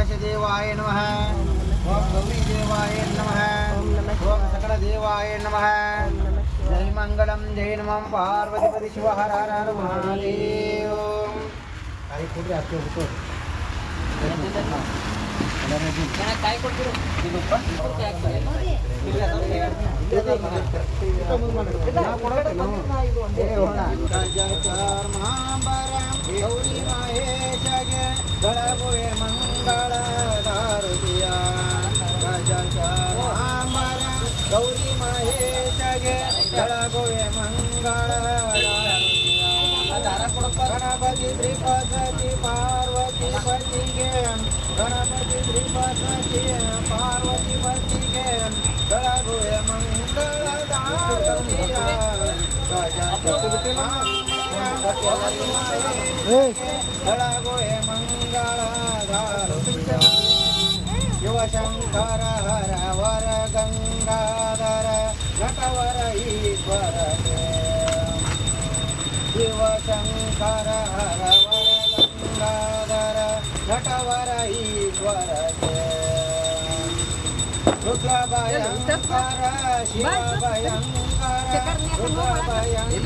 गणेशदेवाय नमः। ओम गौरीदेवाय नमः। ओम सकलदेवाय नमः। जय मंगलम जय नमः पार्वतीपति शिव हर हर हर महादेव। आई कोड़ी आके होतो काय ಕೊಡ್ತೀರಾ ಇದು ಬಂದು ಯಾಕೆ ಇಲ್ಲ ಗೌರಿ ಮಹೇಶಗೆ ಗಳಗುವೆ ಮಂಗಳ ದಾರುದಿಯ ಗೌರಿ ಮಹೇಶಗೆ ಗಳಗುವೆ ಮಂಗಳ ಗಣಪತಿ ತ್ರಿಪತಿ ಪಾರ್ವತಿ ಪತಿಗೆ ಗಣಪತಿ ತ್ರಿಪತಿ ಪಾರ್ವತಿ ಪತಿಗೆ ಗಳಗುವೆ ಮಂಗಳ ದಾರುದಿಯ ಗಳಗುವೆ ಮಂಗಳ ದಾರುದಿಯ ಶಿವಶಂಕರ ಹರ ವರ ಗಂಗಾಧರ ನಟವರ ಈಶ್ವರ ಶಿವಶಂಕರ ಹರ ವರ ಗಂಗಾಧರ ನಟವರ ಈಶ್ವರ ರುದ್ರ ಭಯಂಕರ ಶಿವ ಭಯಂಕರ ರುದ್ರ ಭಯಂಕರ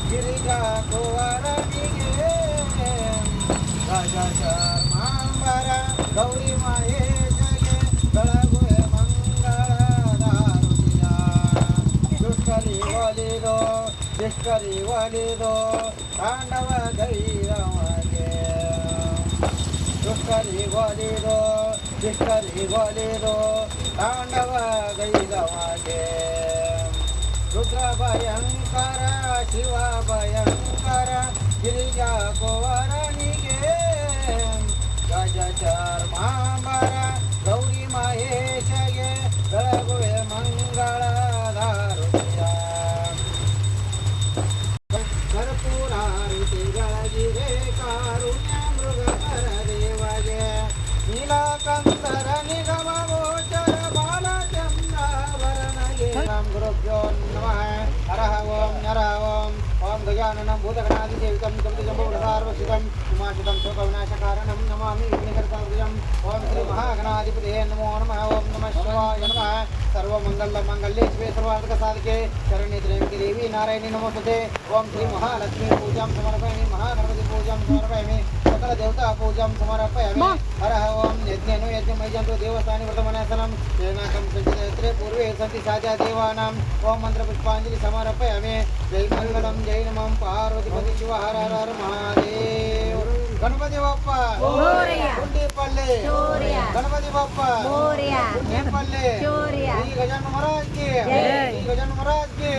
ಗಿರಿಜಾ ಕುವರನಿಗೆ ಗಜಾಚಾರ್ಮಾಂಬರ ಗೌರಿ ಮಹೇಶಗೆ ಗಳಗುವೆ ಮಂಗಳ ದಾರುದಿಯ ದುಷ್ಕರಿ ಒಲಿದೋ ದುಷ್ಕರಿ ಒಲಿದೋ ತಾಂಡವ ಗೈರವಗೆ ದುಷ್ಕರಿ ಒಲಿದೋ ದುಷ್ಕರಿ ಒಲಿದೋ ತಾಂಡವ ಗೈರವಗೆ ರುದ್ರ ಭಯಂಕರ ಶಿವ ಭಯಂಕರ ಗಿರಿಜಾ ಕುವರನಿಗೆ ಗಜಚಾರ್ಮಾಂಬರ ಗೌರಿ ಮಹೇಶಗೆ ಗಳಗುವೆ ಮಂಗಳ ದಾರುದಿಯ ಕರ್ಪೂರಾರುತಿಗಳಗಿರೆ ಕಾರುಣ್ಯ ಮೃಗಕರ ದೇವಗೆ ನೀಲಕಂದರ ನಿಗಮ ಗೋಚರ ಬಾಲಚಂದ್ರಾವರಣಗೆ ಗುರುಭ್ಯೋ ನಮಃ ಹರಃ ಓಂ ನರಃ ಓಂ ओम गजाननं भूतगणाधिसेवितं कपितजम्बूफलसार्वसितं उमासुतं शोकविनाशकारणं नमामि विघ्नकर्तारं ओम श्री महागणाधिपतये नमो नमः ओम नमः शिवाय नमः सर्वमंगलमांगल्ये शिवे सर्वार्थसाधके शरण्ये त्र्यंबके देवी नारायणी नमोस्तुते ओम श्री महालक्ष्मी पूजां समर्पयामि महागणपति पूजां समर्पयामि सकल देवता पूजां समर्पयामि हरः ओम यज्ञेनो यज्ञमयजन्तु देवस्थानि वर्तमानासनं येनाकं संचिते पूर्वे सन्ति साजा देवानां ओम मंत्रपुष्पाञ्जलि समर्पयामि जय मंगलम जय नमः पार्वतीपति शिव हर हर हर महादेव गणपति बाप्पा गुंडीपल्ली गणपति बाप्पा गुंडीपल्ली श्री गजानन महाराज की श्री गजानन महाराज की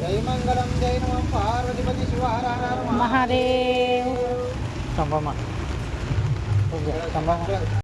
जय मंगलम जय नमः पार्वतीपति शिव हर हर हर महादेव संभव